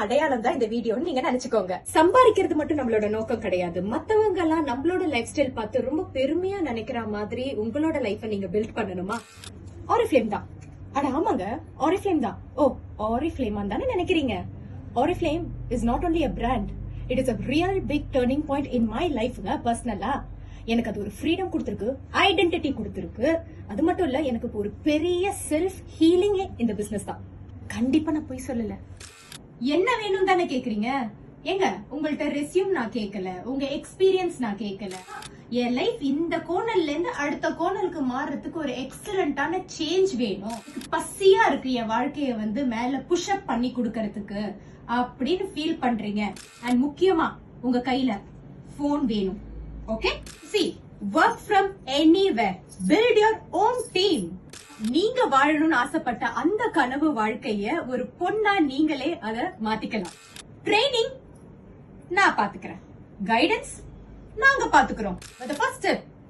அடையாளம் தான் இந்த வீடியோன்னு நீங்க நினைச்சுக்கோங்க. சம்பாதிக்கிறது மட்டும் நம்மளோட நோக்கம் கிடையாது. மத்தவங்க எல்லாம் நம்மளோட லைஃப் ஸ்டைல் பார்த்து ரொம்ப பெருமையா நினைக்கிற மாதிரி உங்களோட லைஃபை நீங்க பில்ட் பண்ணணுமா? ஆரிஃப்ளேம் தான். அட ஆமாங்க, ஆரிஃப்ளேம் தான். ஓ, ஆரிஃப்ளேம் தானே நினைக்கிறீங்க? Oriflame is not only a brand, it is a real big turning point in my lifeங்க. பர்சனலா எனக்கு அது ஒரு ஃப்ரீடம் கொடுத்திருக்கு, ஐடென்டிட்டி கொடுத்திருக்கு. அது மட்டும் இல்ல, எனக்கு ஒரு பெரிய செல்ஃப் ஹீலிங்கே இந்த பிசினஸ் தான். கண்டிப்பா நான் போய் சொல்லல. என்ன வேணும் தானே கேக்குறீங்க? ஏங்க, உங்கள்ட்ட ரெஸ்யூம் நான் கேட்கல, உங்க எக்ஸ்பீரியன்ஸ் நான் கேட்கல. என் லைஃப் இந்த கோணல்ல இருந்து அடுத்த கோணலுக்கு மாறதுக்கு ஒரு எக்ஸலண்டான சேஞ்ச் வேணும். பசியா இருக்கு என் வாழ்க்கைய மேல புஷ் அப் பண்ணி கொடுக்கறதுக்கு அப்படின்னு ஃபீல் பண்றீங்க. அண்ட் முக்கியமா உங்க கையில போன் வேணும். Okay, see, work from anywhere, build your own team. நீங்க வாழணும்னு ஆசைப்பட்ட அந்த கனவு வாழ்க்கைய ஒரு பொண்ணா நீங்களே அத மாத்திக்கலாம். ட்ரைனிங் நான் பாத்துக்கிறேன், கைடன்ஸ் நாங்க பாத்துக்கிறோம். The first step